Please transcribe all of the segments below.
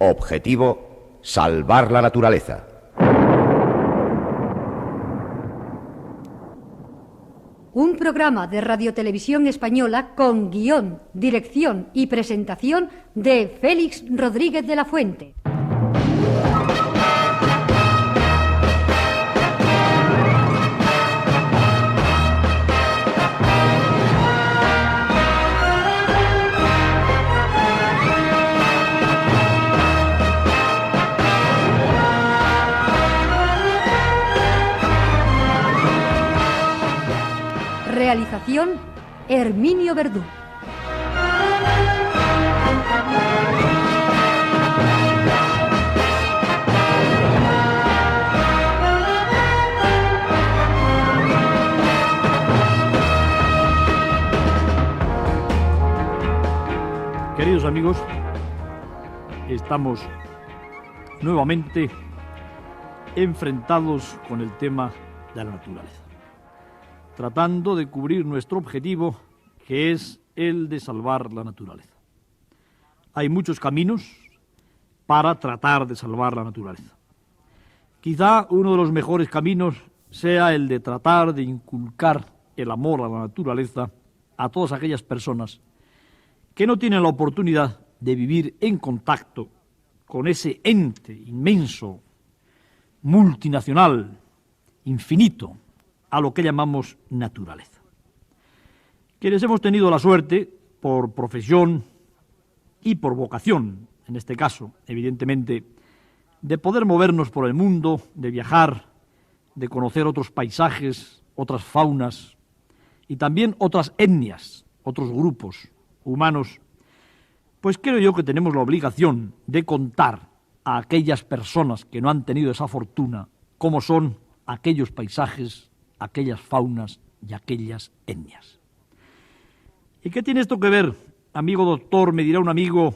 Objetivo: salvar la naturaleza. Un programa de Radiotelevisión Española con guión, dirección y presentación de Félix Rodríguez de la Fuente. Realización: Herminio Verdú. Queridos amigos, estamos nuevamente enfrentados con el tema de la naturaleza, tratando de cubrir nuestro objetivo, que es el de salvar la naturaleza. Hay muchos caminos para tratar de salvar la naturaleza. Quizá uno de los mejores caminos sea el de tratar de inculcar el amor a la naturaleza a todas aquellas personas que no tienen la oportunidad de vivir en contacto con ese ente inmenso, multinacional, infinito, a lo que llamamos naturaleza. Quienes hemos tenido la suerte, por profesión y por vocación, en este caso, evidentemente, de poder movernos por el mundo, de viajar, de conocer otros paisajes, otras faunas y también otras etnias, otros grupos humanos, pues creo yo que tenemos la obligación de contar a aquellas personas que no han tenido esa fortuna cómo son aquellos paisajes, aquellas faunas y aquellas etnias. ¿Y qué tiene esto que ver, amigo doctor? Me dirá un amigo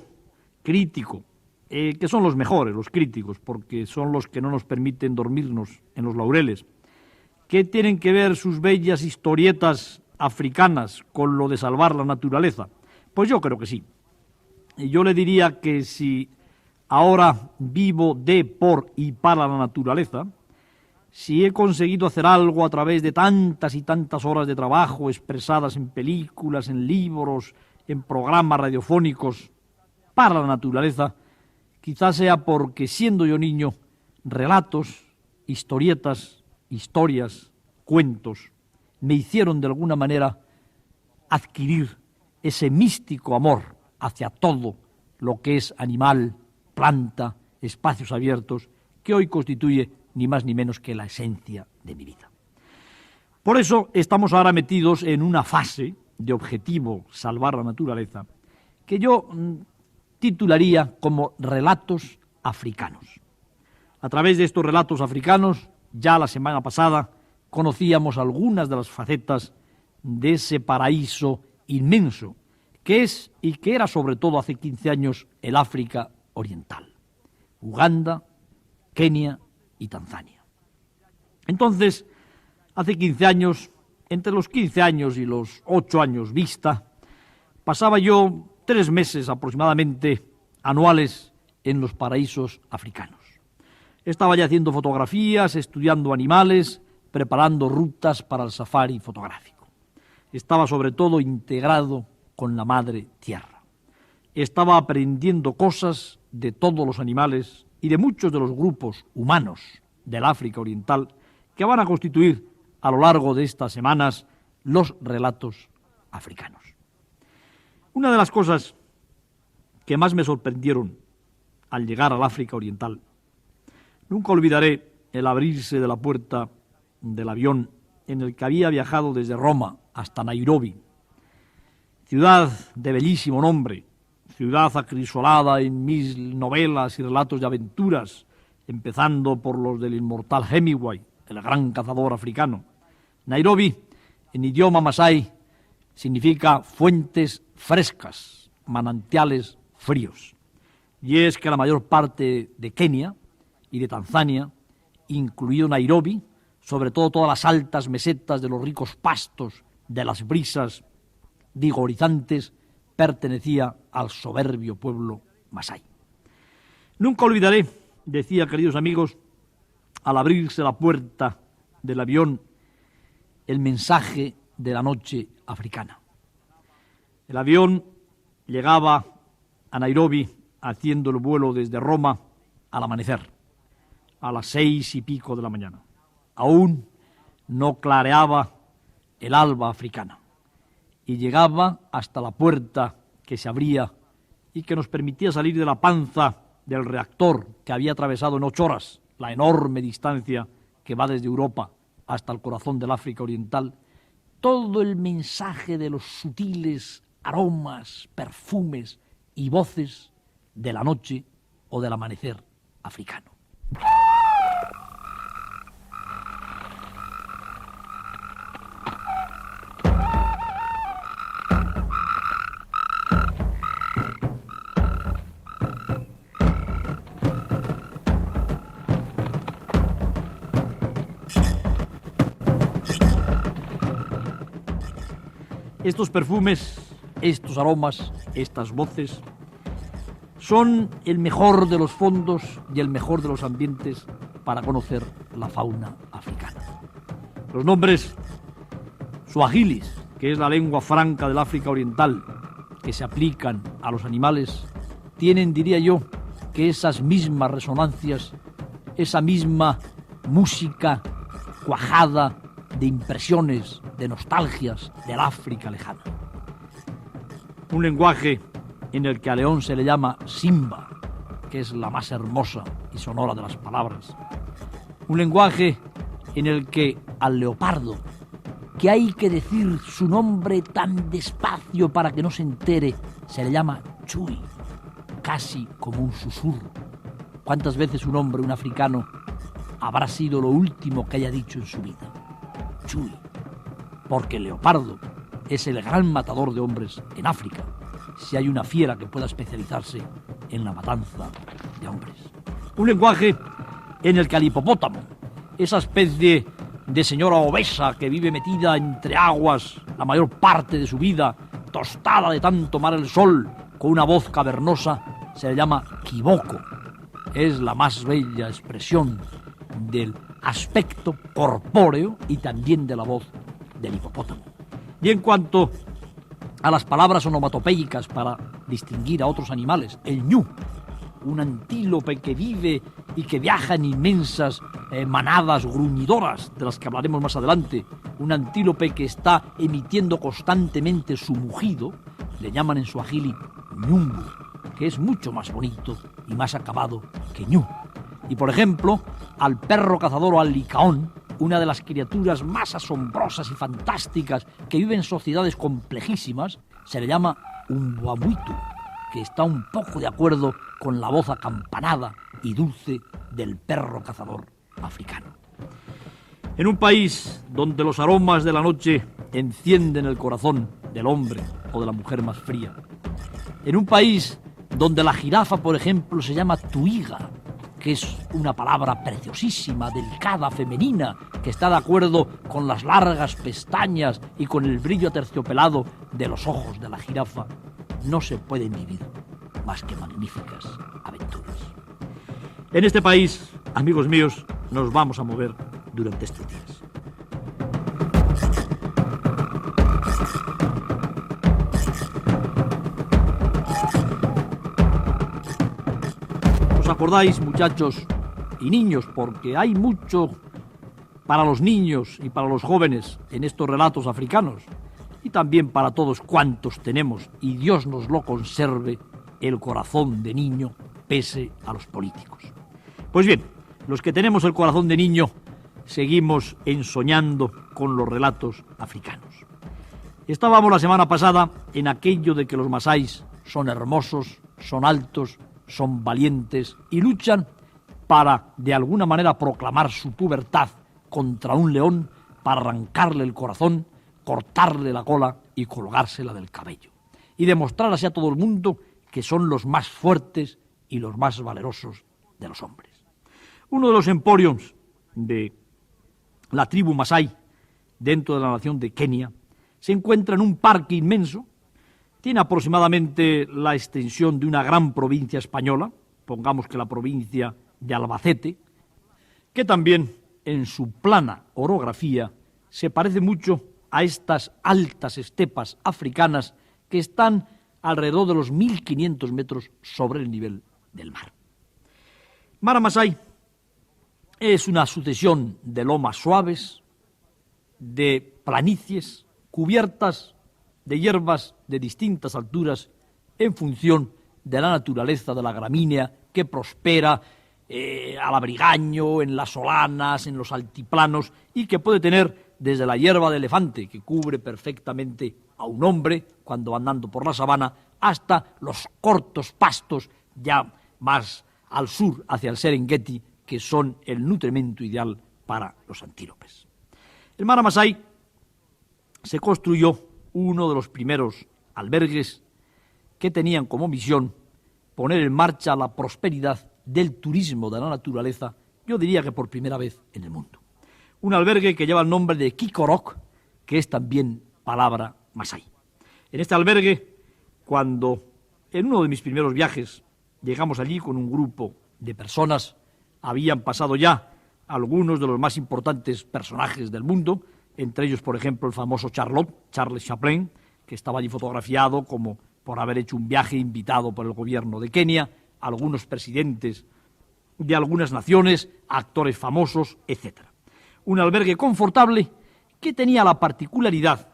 crítico, que son los mejores, los críticos, porque son los que no nos permiten dormirnos en los laureles. ¿Qué tienen que ver sus bellas historietas africanas con lo de salvar la naturaleza? Pues yo creo que sí. Yo le diría que si ahora vivo de, por y para la naturaleza, si he conseguido hacer algo a través de tantas y tantas horas de trabajo expresadas en películas, en libros, en programas radiofónicos para la naturaleza, quizás sea porque, siendo yo niño, relatos, historietas, historias, cuentos, me hicieron de alguna manera adquirir ese místico amor hacia todo lo que es animal, planta, espacios abiertos, que hoy constituye ni más ni menos que la esencia de mi vida. Por eso estamos ahora metidos en una fase de objetivo salvar la naturaleza que yo titularía como relatos africanos. A través de estos relatos africanos, ya la semana pasada conocíamos algunas de las facetas de ese paraíso inmenso que es y que era sobre todo hace 15 años el África Oriental, Uganda, Kenia y Tanzania. Entonces, hace 15 años, entre los 15 años y los 8 años vista, pasaba yo 3 meses aproximadamente anuales en los paraísos africanos. Estaba ya haciendo fotografías, estudiando animales, preparando rutas para el safari fotográfico. Estaba sobre todo integrado con la madre tierra. Estaba aprendiendo cosas de todos los animales y de muchos de los grupos humanos del África Oriental que van a constituir a lo largo de estas semanas los relatos africanos. Una de las cosas que más me sorprendieron al llegar al África Oriental, nunca olvidaré el abrirse de la puerta del avión en el que había viajado desde Roma hasta Nairobi, ciudad de bellísimo nombre, ciudad acrisolada en mis novelas y relatos de aventuras, empezando por los del inmortal Hemingway, el gran cazador africano. Nairobi, en idioma masái, significa fuentes frescas, manantiales fríos. Y es que la mayor parte de Kenia y de Tanzania, incluido Nairobi, sobre todo todas las altas mesetas de los ricos pastos, de las brisas vigorizantes, pertenecía al soberbio pueblo masái. Nunca olvidaré, decía, queridos amigos, al abrirse la puerta del avión, el mensaje de la noche africana. El avión llegaba a Nairobi haciendo el vuelo desde Roma al amanecer, a las 6:00 de la mañana. Aún no clareaba el alba africana y llegaba hasta la puerta que se abría y que nos permitía salir de la panza del reactor que había atravesado en 8 horas la enorme distancia que va desde Europa hasta el corazón del África Oriental, todo el mensaje de los sutiles aromas, perfumes y voces de la noche o del amanecer africano. Estos perfumes, estos aromas, estas voces, son el mejor de los fondos y el mejor de los ambientes para conocer la fauna africana. Los nombres suahilis, que es la lengua franca del África Oriental, que se aplican a los animales, tienen, diría yo, que esas mismas resonancias, esa misma música cuajada de impresiones, de nostalgias del África lejana. Un lenguaje en el que a león se le llama Simba, que es la más hermosa y sonora de las palabras. Un lenguaje en el que al leopardo, que hay que decir su nombre tan despacio para que no se entere, se le llama Chui, casi como un susurro. ¿Cuántas veces un hombre, un africano, habrá sido lo último que haya dicho en su vida? Chui, porque el leopardo es el gran matador de hombres en África, si hay una fiera que pueda especializarse en la matanza de hombres. Un lenguaje en el que al hipopótamo, esa especie de señora obesa que vive metida entre aguas la mayor parte de su vida, tostada de tanto tomar el sol, con una voz cavernosa, se le llama kiboko. Es la más bella expresión del aspecto corpóreo y también de la voz del hipopótamo. Y en cuanto a las palabras onomatopéicas para distinguir a otros animales, el ñu, un antílope que vive y que viaja en inmensas manadas gruñidoras, de las que hablaremos más adelante, un antílope que está emitiendo constantemente su mugido, le llaman en suajili ñumbu, que es mucho más bonito y más acabado que ñu. Y por ejemplo, al perro cazador o al licaón, una de las criaturas más asombrosas y fantásticas que vive en sociedades complejísimas, se le llama umbuamuitu, que está un poco de acuerdo con la voz acampanada y dulce del perro cazador africano. En un país donde los aromas de la noche encienden el corazón del hombre o de la mujer más fría, en un país donde la jirafa, por ejemplo, se llama tuiga, que es una palabra preciosísima, delicada, femenina, que está de acuerdo con las largas pestañas y con el brillo aterciopelado de los ojos de la jirafa, no se pueden vivir más que magníficas aventuras. En este país, amigos míos, nos vamos a mover durante estos días. ¿Os acordáis, muchachos y niños? Porque hay mucho para los niños y para los jóvenes en estos relatos africanos, y también para todos cuantos tenemos, y Dios nos lo conserve, el corazón de niño pese a los políticos. Pues bien, los que tenemos el corazón de niño seguimos ensoñando con los relatos africanos. Estábamos la semana pasada en aquello de que los masáis son hermosos, son altos, son valientes y luchan para, de alguna manera, proclamar su pubertad contra un león, para arrancarle el corazón, cortarle la cola y colgársela del cabello. Y demostrar así a todo el mundo que son los más fuertes y los más valerosos de los hombres. Uno de los emporios de la tribu masái, dentro de la nación de Kenia, se encuentra en un parque inmenso. Tiene aproximadamente la extensión de una gran provincia española, pongamos que la provincia de Albacete, que también en su plana orografía se parece mucho a estas altas estepas africanas que están alrededor de los 1.500 metros sobre el nivel del mar. Mara Masai es una sucesión de lomas suaves, de planicies cubiertas de hierbas de distintas alturas en función de la naturaleza de la gramínea que prospera al abrigaño, en las solanas, en los altiplanos y que puede tener desde la hierba de elefante que cubre perfectamente a un hombre cuando va andando por la sabana hasta los cortos pastos ya más al sur hacia el Serengeti que son el nutrimento ideal para los antílopes. En Mara Masai se construyó uno de los primeros albergues que tenían como misión poner en marcha la prosperidad del turismo de la naturaleza, yo diría que por primera vez en el mundo. Un albergue que lleva el nombre de Kikorok, que es también palabra masái. En este albergue, cuando en uno de mis primeros viajes llegamos allí con un grupo de personas, habían pasado ya algunos de los más importantes personajes del mundo, entre ellos, por ejemplo, el famoso Charles Chaplin, que estaba allí fotografiado como por haber hecho un viaje invitado por el gobierno de Kenia, algunos presidentes de algunas naciones, actores famosos, etc. Un albergue confortable que tenía la particularidad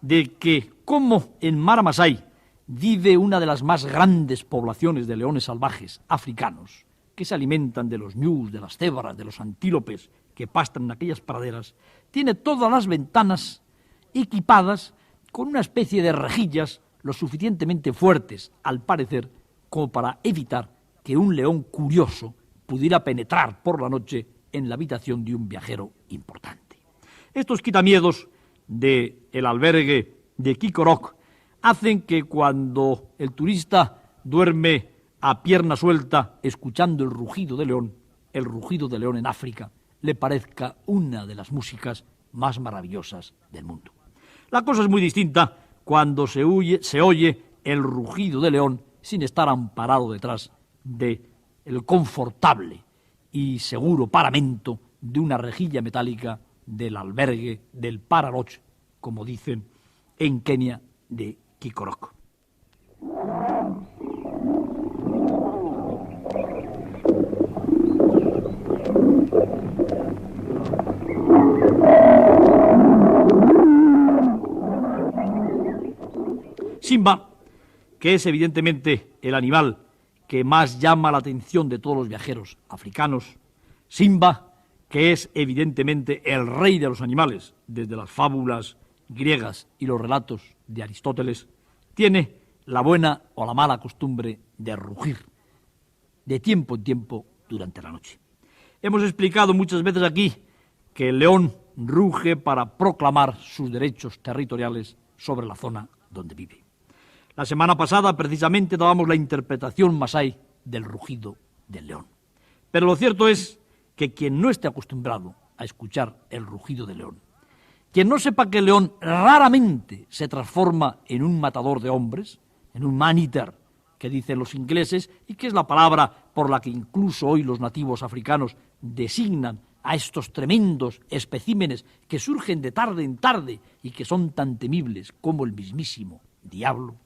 de que, como en Mara Masai vive una de las más grandes poblaciones de leones salvajes africanos, que se alimentan de los ñus, de las cebras, de los antílopes que pastan en aquellas praderas, tiene todas las ventanas equipadas con una especie de rejillas lo suficientemente fuertes, al parecer, como para evitar que un león curioso pudiera penetrar por la noche en la habitación de un viajero importante. Estos quitamiedos del albergue de Kikorok hacen que cuando el turista duerme a pierna suelta escuchando el rugido de león en África le parezca una de las músicas más maravillosas del mundo. La cosa es muy distinta cuando se oye el rugido de león sin estar amparado detrás del confortable y seguro paramento de una rejilla metálica del albergue del Pararoch, como dicen en Kenia, de Kikorok. Simba, que es evidentemente el animal que más llama la atención de todos los viajeros africanos, Simba, que es evidentemente el rey de los animales, desde las fábulas griegas y los relatos de Aristóteles, tiene la buena o la mala costumbre de rugir de tiempo en tiempo durante la noche. Hemos explicado muchas veces aquí que el león ruge para proclamar sus derechos territoriales sobre la zona donde vive. La semana pasada, precisamente, dábamos la interpretación masái del rugido del león. Pero lo cierto es que quien no esté acostumbrado a escuchar el rugido del león, quien no sepa que el león raramente se transforma en un matador de hombres, en un man-eater, que dicen los ingleses, y que es la palabra por la que incluso hoy los nativos africanos designan a estos tremendos especímenes que surgen de tarde en tarde y que son tan temibles como el mismísimo diablo.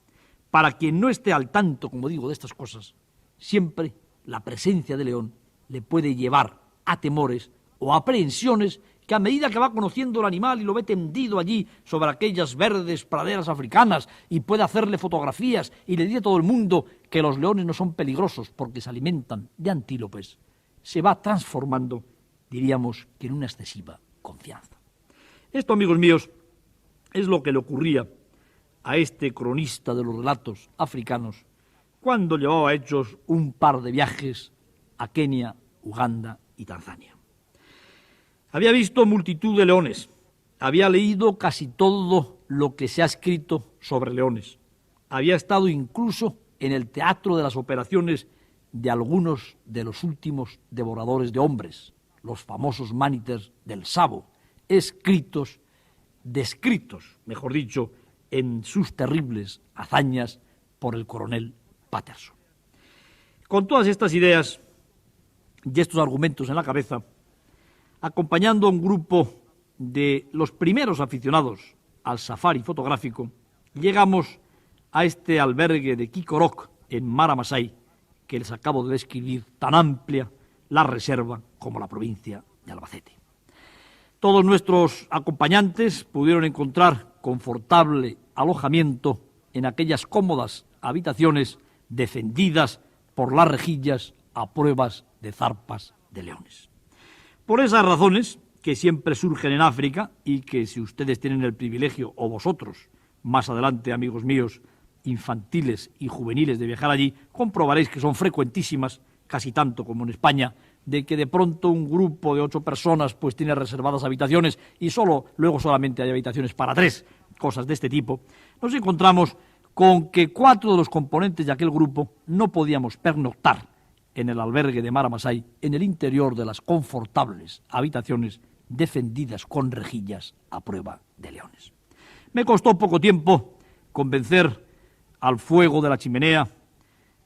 Para quien no esté al tanto, como digo, de estas cosas, siempre la presencia del león le puede llevar a temores o aprehensiones que a medida que va conociendo el animal y lo ve tendido allí sobre aquellas verdes praderas africanas y puede hacerle fotografías y le dice a todo el mundo que los leones no son peligrosos porque se alimentan de antílopes, se va transformando, diríamos, que en una excesiva confianza. Esto, amigos míos, es lo que le ocurría a este cronista de los relatos africanos cuando llevaba hechos un par de viajes a Kenia, Uganda y Tanzania. Había visto multitud de leones, había leído casi todo lo que se ha escrito sobre leones, había estado incluso en el teatro de las operaciones de algunos de los últimos devoradores de hombres, los famosos man-eaters del Savo, descritos, mejor dicho, en sus terribles hazañas por el coronel Patterson. Con todas estas ideas y estos argumentos en la cabeza, acompañando a un grupo de los primeros aficionados al safari fotográfico, llegamos a este albergue de Quicorroc en Mara Masai, que les acabo de describir, tan amplia la reserva como la provincia de Albacete. Todos nuestros acompañantes pudieron encontrar confortable alojamiento en aquellas cómodas habitaciones defendidas por las rejillas a pruebas de zarpas de leones. Por esas razones que siempre surgen en África y que si ustedes tienen el privilegio, o vosotros, más adelante, amigos míos, infantiles y juveniles de viajar allí, comprobaréis que son frecuentísimas, casi tanto como en España, de que de pronto un grupo de 8 personas pues tiene reservadas habitaciones y luego solamente hay habitaciones para 3, cosas de este tipo. Nos encontramos con que 4 de los componentes de aquel grupo no podíamos pernoctar en el albergue de Mara Masai, en el interior de las confortables habitaciones defendidas con rejillas a prueba de leones. Me costó poco tiempo convencer al fuego de la chimenea,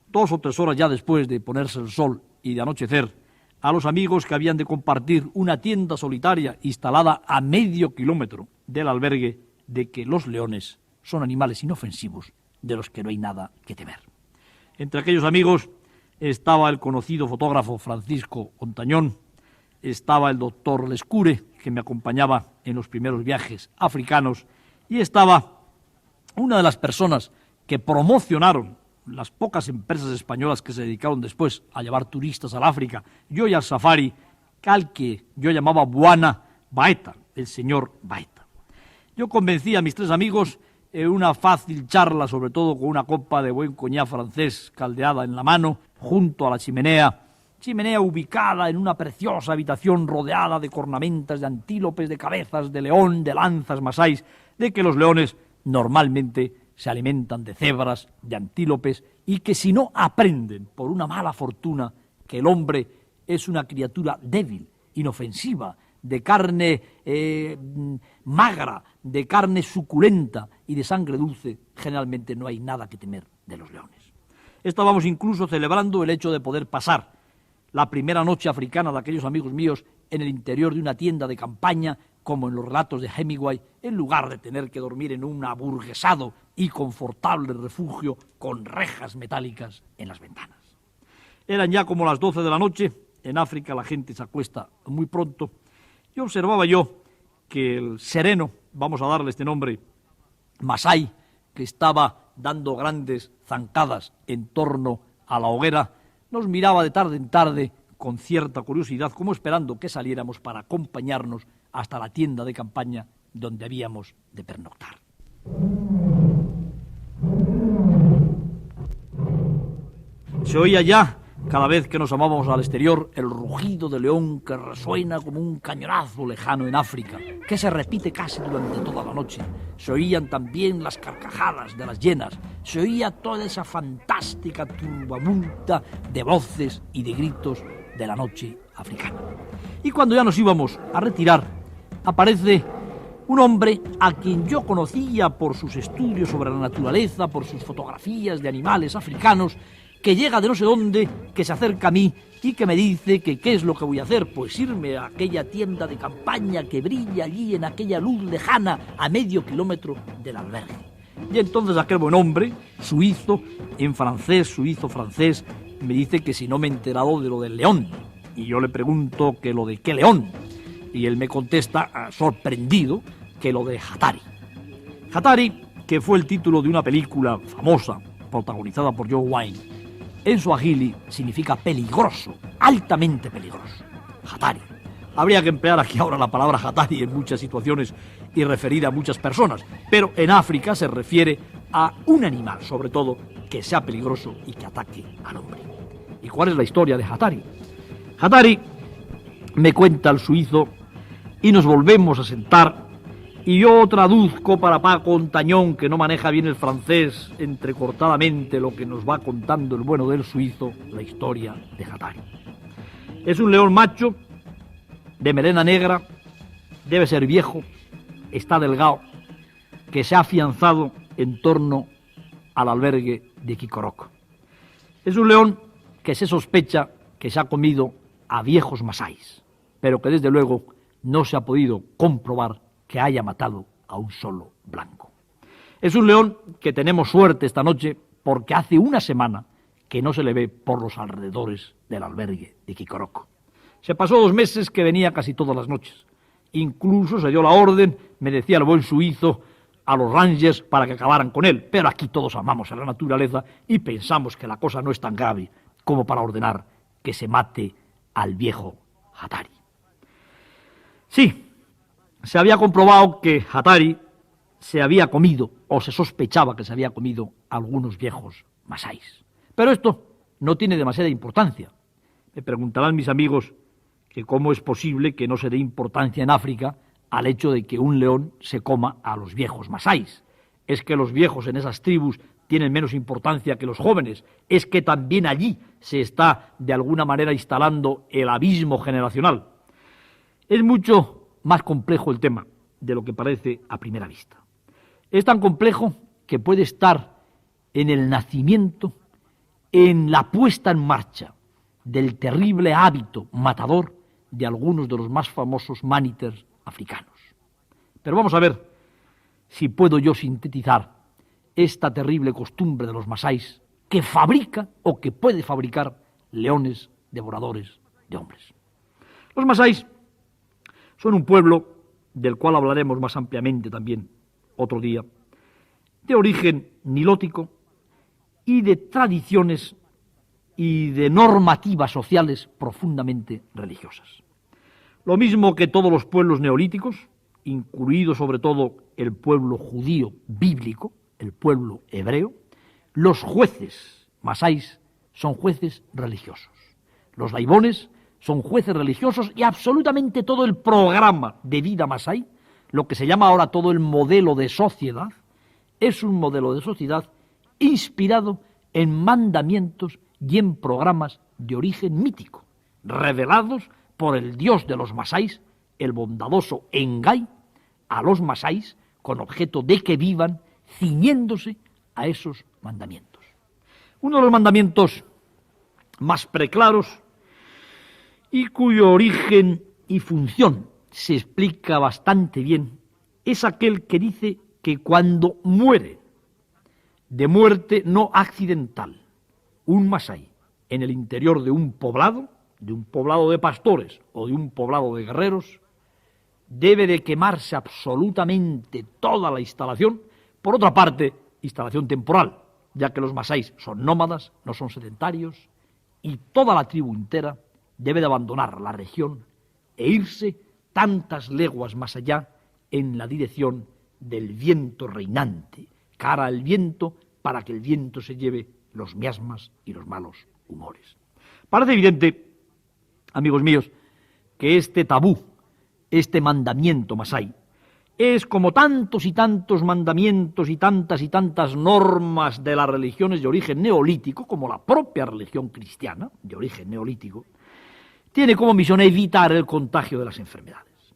2 o 3 horas ya después de ponerse el sol y de anochecer, a los amigos que habían de compartir una tienda solitaria instalada a medio kilómetro del albergue, de que los leones son animales inofensivos de los que no hay nada que temer. Entre aquellos amigos estaba el conocido fotógrafo Francisco Ontañón, estaba el doctor Lescure, que me acompañaba en los primeros viajes africanos, y estaba una de las personas que promocionaron las pocas empresas españolas que se dedicaron después a llevar turistas al África y hoy al safari, al que yo llamaba Bwana Baeta, el señor Baeta. Yo convencí a mis 3 amigos en una fácil charla, sobre todo con una copa de buen coñac francés caldeada en la mano, junto a la chimenea ubicada en una preciosa habitación rodeada de cornamentas, de antílopes, de cabezas de león, de lanzas masáis, de que los leones normalmente se alimentan de cebras, de antílopes, y que si no aprenden por una mala fortuna que el hombre es una criatura débil, inofensiva, de carne magra, de carne suculenta y de sangre dulce, generalmente no hay nada que temer de los leones. Estábamos incluso celebrando el hecho de poder pasar la primera noche africana de aquellos amigos míos en el interior de una tienda de campaña, como en los relatos de Hemingway, en lugar de tener que dormir en un aburguesado y confortable refugio con rejas metálicas en las ventanas. Eran ya como las 12 de la noche, en África la gente se acuesta muy pronto, y observaba yo que el sereno, vamos a darle este nombre, Masai, que estaba dando grandes zancadas en torno a la hoguera, nos miraba de tarde en tarde con cierta curiosidad, como esperando que saliéramos para acompañarnos hasta la tienda de campaña donde habíamos de pernoctar. Se oía ya, cada vez que nos asomábamos al exterior, el rugido del león que resuena como un cañonazo lejano en África, que se repite casi durante toda la noche. Se oían también las carcajadas de las hienas, se oía toda esa fantástica turbamulta de voces y de gritos de la noche africana. Y cuando ya nos íbamos a retirar, aparece un hombre a quien yo conocía por sus estudios sobre la naturaleza, por sus fotografías de animales africanos, que llega de no sé dónde, que se acerca a mí y que me dice que qué es lo que voy a hacer, pues irme a aquella tienda de campaña que brilla allí en aquella luz lejana a medio kilómetro del albergue. Y entonces aquel buen hombre, suizo, en francés, suizo-francés, me dice que si no me he enterado de lo del león. Y yo le pregunto que lo de qué león. Y él me contesta, sorprendido, que lo de Hatari. Hatari, que fue el título de una película famosa, protagonizada por Joe Wine, en suajili significa peligroso, altamente peligroso. Hatari. Habría que emplear aquí ahora la palabra Hatari en muchas situaciones y referir a muchas personas, pero en África se refiere a un animal, sobre todo, que sea peligroso y que ataque al hombre. ¿Y cuál es la historia de Hatari? Hatari, me cuenta el suizo, y nos volvemos a sentar, y yo traduzco para Paco Ontañón, que no maneja bien el francés, entrecortadamente lo que nos va contando el bueno del suizo, la historia de Hatari. Es un león macho, de melena negra, debe ser viejo, está delgado, que se ha afianzado en torno al albergue de Quicorroc. Es un león que se sospecha que se ha comido a viejos masáis, pero que desde luego no se ha podido comprobar que haya matado a un solo blanco. Es un león que tenemos suerte esta noche porque hace una semana que no se le ve por los alrededores del albergue de Quicoroco. Se pasó 2 meses que venía casi todas las noches. Incluso se dio la orden, me decía el buen suizo, a los rangers para que acabaran con él. Pero aquí todos amamos a la naturaleza y pensamos que la cosa no es tan grave como para ordenar que se mate al viejo Hatari. Sí, se había comprobado que Hatari se había comido, o se sospechaba que se había comido, algunos viejos masáis. Pero esto no tiene demasiada importancia. Me preguntarán mis amigos que cómo es posible que no se dé importancia en África al hecho de que un león se coma a los viejos masáis. Es que los viejos en esas tribus tienen menos importancia que los jóvenes. Es que también allí se está de alguna manera instalando el abismo generacional. Es mucho más complejo el tema de lo que parece a primera vista. Es tan complejo que puede estar en el nacimiento, en la puesta en marcha del terrible hábito matador de algunos de los más famosos mániters africanos. Pero vamos a ver si puedo yo sintetizar esta terrible costumbre de los masáis que fabrica o que puede fabricar leones devoradores de hombres. Los masáis son un pueblo del cual hablaremos más ampliamente también otro día, de origen nilótico y de tradiciones y de normativas sociales profundamente religiosas. Lo mismo que todos los pueblos neolíticos, incluido sobre todo el pueblo judío bíblico, el pueblo hebreo, los jueces masáis son jueces religiosos. Los laibones son jueces religiosos y absolutamente todo el programa de vida masái, lo que se llama ahora todo el modelo de sociedad, es un modelo de sociedad inspirado en mandamientos y en programas de origen mítico, revelados por el dios de los masáis, el bondadoso Engai, a los masáis con objeto de que vivan ciñéndose a esos mandamientos. Uno de los mandamientos más preclaros y cuyo origen y función se explica bastante bien es aquel que dice que cuando muere de muerte no accidental un masái en el interior de un poblado de pastores o de un poblado de guerreros, debe de quemarse absolutamente toda la instalación. Por otra parte, instalación temporal, ya que los masáis son nómadas, no son sedentarios, y toda la tribu entera debe de abandonar la región e irse tantas leguas más allá en la dirección del viento reinante, cara al viento para que el viento se lleve los miasmas y los malos humores. Parece evidente, amigos míos, que este tabú, este mandamiento masái, es como tantos y tantos mandamientos y tantas normas de las religiones de origen neolítico, como la propia religión cristiana de origen neolítico, tiene como misión evitar el contagio de las enfermedades.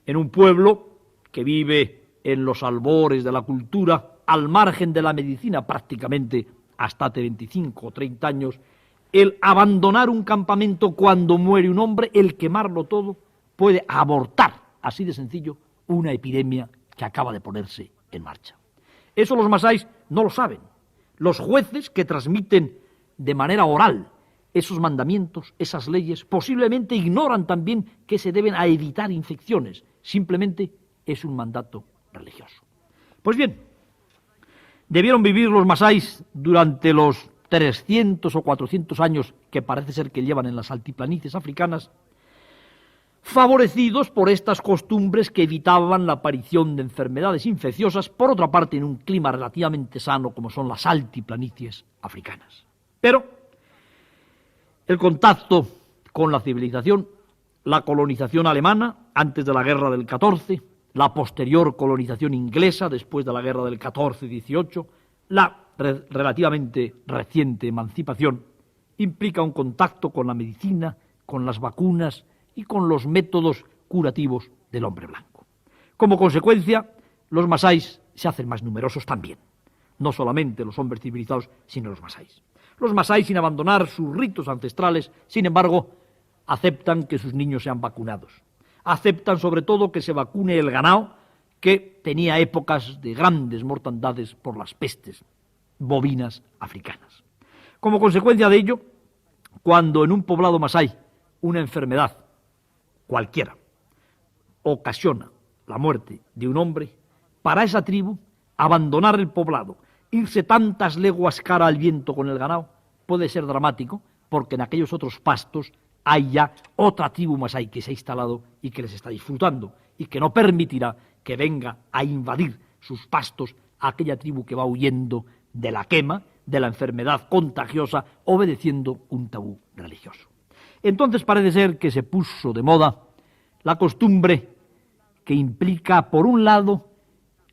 En un pueblo que vive en los albores de la cultura, al margen de la medicina prácticamente hasta hace 25 o 30 años, el abandonar un campamento cuando muere un hombre, el quemarlo todo, puede abortar, así de sencillo, una epidemia que acaba de ponerse en marcha. Eso los masáis no lo saben. Los jueces que transmiten de manera oral esos mandamientos, esas leyes, posiblemente ignoran también que se deben a evitar infecciones. Simplemente es un mandato religioso. Pues bien, debieron vivir los masáis durante los 300 o 400 años que parece ser que llevan en las altiplanicies africanas, favorecidos por estas costumbres que evitaban la aparición de enfermedades infecciosas, por otra parte en un clima relativamente sano como son las altiplanicies africanas. Pero el contacto con la civilización, la colonización alemana antes de la guerra del 14, la posterior colonización inglesa después de la guerra del 14-18, la relativamente reciente emancipación, implica un contacto con la medicina, con las vacunas y con los métodos curativos del hombre blanco. Como consecuencia, los masáis se hacen más numerosos también, no solamente los hombres civilizados, sino los masáis. Los masái, sin abandonar sus ritos ancestrales, sin embargo, aceptan que sus niños sean vacunados. Aceptan sobre todo que se vacune el ganado, que tenía épocas de grandes mortandades por las pestes bovinas africanas. Como consecuencia de ello, cuando en un poblado masái una enfermedad cualquiera ocasiona la muerte de un hombre, para esa tribu abandonar el poblado, irse tantas leguas cara al viento con el ganado, puede ser dramático, porque en aquellos otros pastos hay ya otra tribu masái que se ha instalado y que les está disfrutando, y que no permitirá que venga a invadir sus pastos a aquella tribu que va huyendo de la quema, de la enfermedad contagiosa, obedeciendo un tabú religioso. Entonces parece ser que se puso de moda la costumbre que implica, por un lado,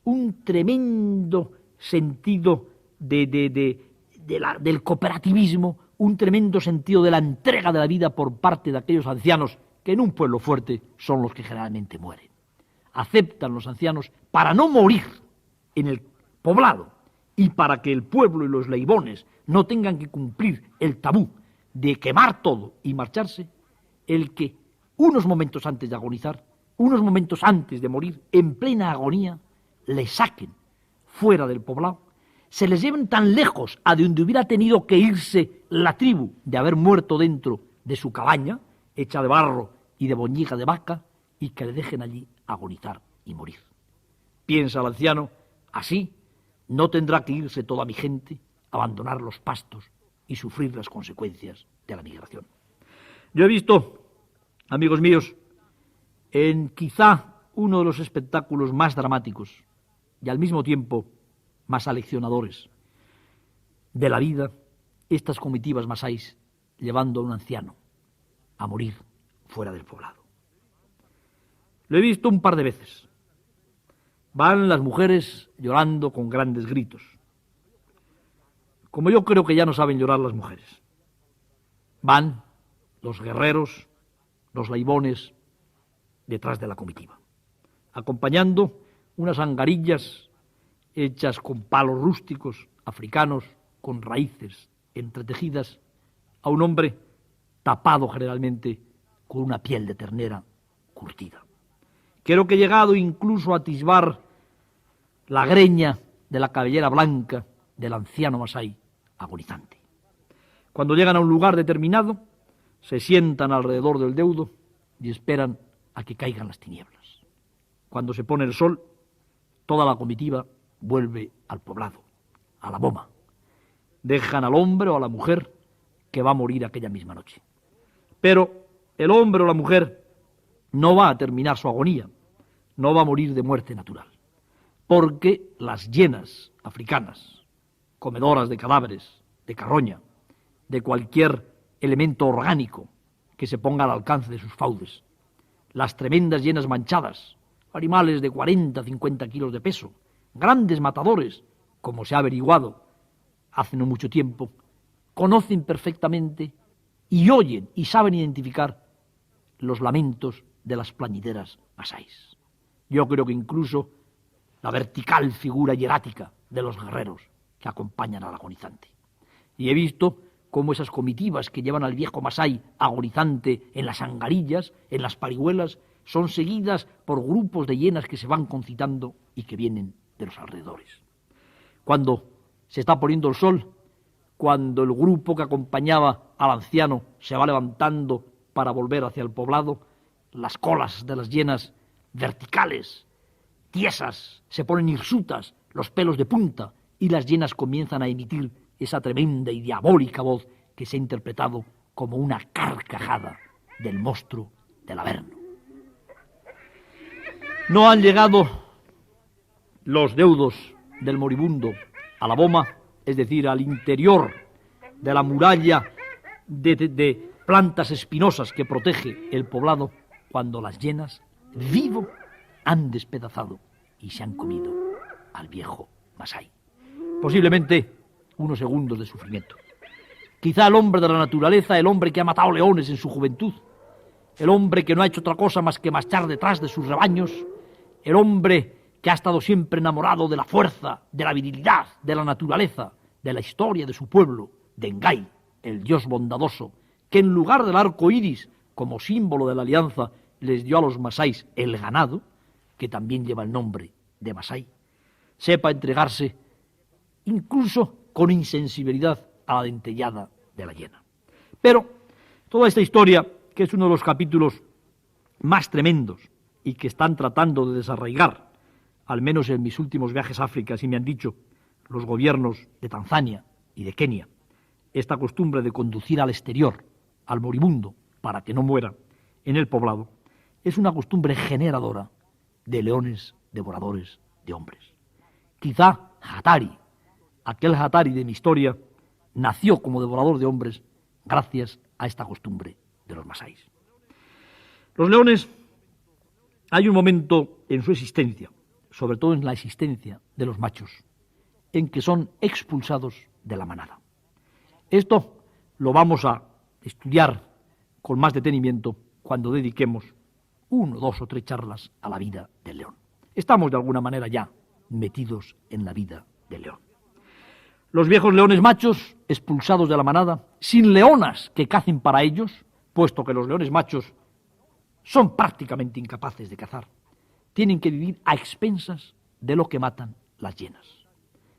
un tremendo sentido del cooperativismo, un tremendo sentido de la entrega de la vida por parte de aquellos ancianos que en un pueblo fuerte son los que generalmente mueren. Aceptan los ancianos para no morir en el poblado y para que el pueblo y los leibones no tengan que cumplir el tabú de quemar todo y marcharse, el que unos momentos antes de agonizar, unos momentos antes de morir, en plena agonía, les saquen fuera del poblado, se les lleven tan lejos a donde hubiera tenido que irse la tribu de haber muerto dentro de su cabaña, hecha de barro y de boñiga de vaca, y que le dejen allí agonizar y morir. Piensa el anciano, así no tendrá que irse toda mi gente, abandonar los pastos y sufrir las consecuencias de la migración. Yo he visto, amigos míos, en quizá uno de los espectáculos más dramáticos y al mismo tiempo más aleccionadores de la vida, estas comitivas masáis llevando a un anciano a morir fuera del poblado. Lo he visto un par de veces. Van las mujeres llorando con grandes gritos. Como yo creo que ya no saben llorar las mujeres. Van los guerreros, los laibones, detrás de la comitiva, acompañando unas angarillas hechas con palos rústicos africanos, con raíces entretejidas, a un hombre tapado generalmente con una piel de ternera curtida. Creo que he llegado incluso a atisbar la greña de la cabellera blanca del anciano masái agonizante. Cuando llegan a un lugar determinado, se sientan alrededor del deudo y esperan a que caigan las tinieblas. Cuando se pone el sol, toda la comitiva vuelve al poblado, a la boma. Dejan al hombre o a la mujer que va a morir aquella misma noche. Pero el hombre o la mujer no va a terminar su agonía, no va a morir de muerte natural, porque las hienas africanas, comedoras de cadáveres, de carroña, de cualquier elemento orgánico que se ponga al alcance de sus fauces, las tremendas hienas manchadas, animales de 40, 50 kilos de peso, grandes matadores, como se ha averiguado hace no mucho tiempo, conocen perfectamente y oyen y saben identificar los lamentos de las plañideras masáis. Yo creo que incluso la vertical figura hierática de los guerreros que acompañan al agonizante. Y he visto cómo esas comitivas que llevan al viejo masái agonizante en las angarillas, en las parihuelas, son seguidas por grupos de hienas que se van concitando y que vienen de los alrededores. Cuando se está poniendo el sol, cuando el grupo que acompañaba al anciano se va levantando para volver hacia el poblado, las colas de las hienas verticales, tiesas, se ponen hirsutas, los pelos de punta, y las hienas comienzan a emitir esa tremenda y diabólica voz que se ha interpretado como una carcajada del monstruo del Averno. No han llegado los deudos del moribundo a la boma, es decir, al interior de la muralla de plantas espinosas que protege el poblado, cuando las hienas, vivo, han despedazado y se han comido al viejo masái. Posiblemente unos segundos de sufrimiento. Quizá el hombre de la naturaleza, el hombre que ha matado leones en su juventud, el hombre que no ha hecho otra cosa más que marchar detrás de sus rebaños, el hombre que ha estado siempre enamorado de la fuerza, de la virilidad, de la naturaleza, de la historia de su pueblo, de Engai, el dios bondadoso, que en lugar del arco iris, como símbolo de la alianza, les dio a los masáis el ganado, que también lleva el nombre de Masái, sepa entregarse incluso con insensibilidad a la dentellada de la hiena. Pero toda esta historia, que es uno de los capítulos más tremendos y que están tratando de desarraigar, al menos en mis últimos viajes a África, así me han dicho los gobiernos de Tanzania y de Kenia, esta costumbre de conducir al exterior al moribundo para que no muera en el poblado, es una costumbre generadora de leones devoradores de hombres. Quizá Hatari, aquel Hatari de mi historia, nació como devorador de hombres gracias a esta costumbre de los masáis. Los leones, hay un momento en su existencia, sobre todo en la existencia de los machos, en que son expulsados de la manada. Esto lo vamos a estudiar con más detenimiento cuando dediquemos 1, 2 o 3 charlas a la vida del león. Estamos de alguna manera ya metidos en la vida del león. Los viejos leones machos, expulsados de la manada, sin leonas que cacen para ellos, puesto que los leones machos son prácticamente incapaces de cazar, tienen que vivir a expensas de lo que matan las hienas.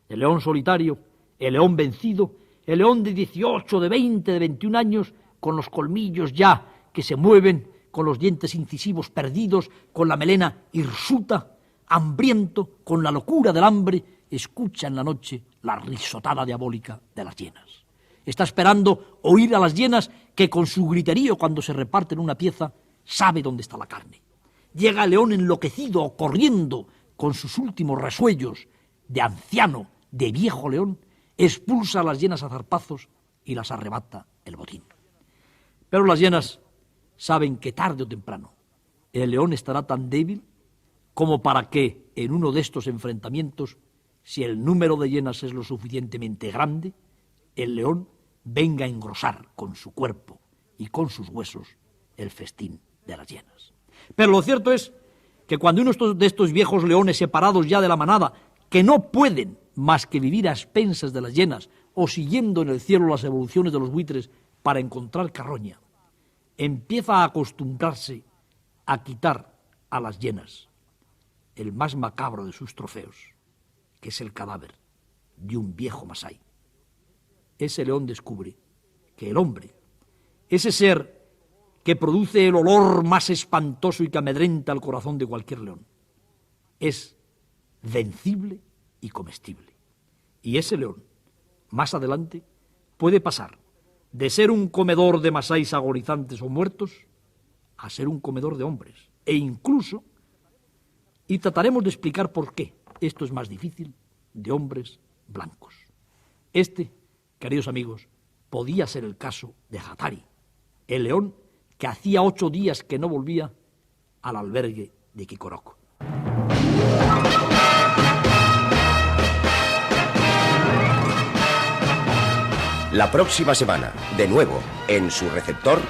El león solitario, el león vencido, el león de 18, de 20, de 21 años, con los colmillos ya que se mueven, con los dientes incisivos perdidos, con la melena hirsuta, hambriento, con la locura del hambre, escucha en la noche la risotada diabólica de las hienas. Está esperando oír a las hienas que con su griterío cuando se reparten una pieza sabe dónde está la carne. Llega el león enloquecido, corriendo, con sus últimos resuellos de anciano, de viejo león, expulsa a las hienas a zarpazos y las arrebata el botín. Pero las hienas saben que tarde o temprano el león estará tan débil como para que en uno de estos enfrentamientos, si el número de hienas es lo suficientemente grande, el león venga a engrosar con su cuerpo y con sus huesos el festín de las hienas. Pero lo cierto es que cuando uno de estos viejos leones separados ya de la manada, que no pueden más que vivir a expensas de las hienas o siguiendo en el cielo las evoluciones de los buitres para encontrar carroña, empieza a acostumbrarse a quitar a las hienas el más macabro de sus trofeos, que es el cadáver de un viejo masái. Ese león descubre que el hombre, ese ser que produce el olor más espantoso y que amedrenta el corazón de cualquier león, es vencible y comestible. Y ese león, más adelante, puede pasar de ser un comedor de masáis agonizantes o muertos a ser un comedor de hombres. E incluso, y trataremos de explicar por qué esto es más difícil, de hombres blancos. Este, queridos amigos, podía ser el caso de Hatari, el león que hacía 8 días que no volvía al albergue de Kikoroko. La próxima semana, de nuevo, en su receptor...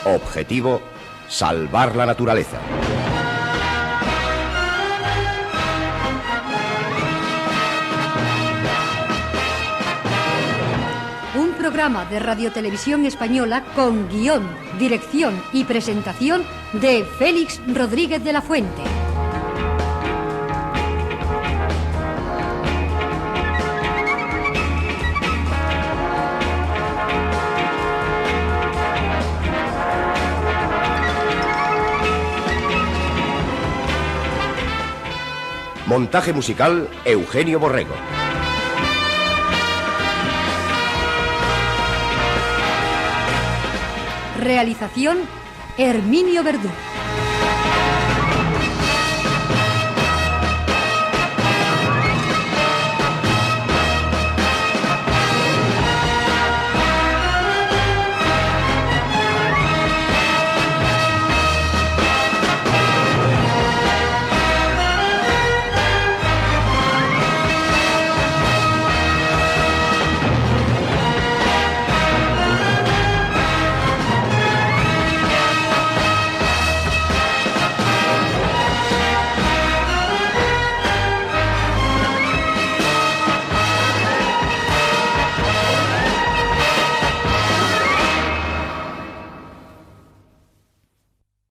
Objetivo, salvar la naturaleza. Un programa de Radiotelevisión Española con guión, dirección y presentación de Félix Rodríguez de la Fuente. Montaje musical, Eugenio Borrego. Realización, Herminio Verdú.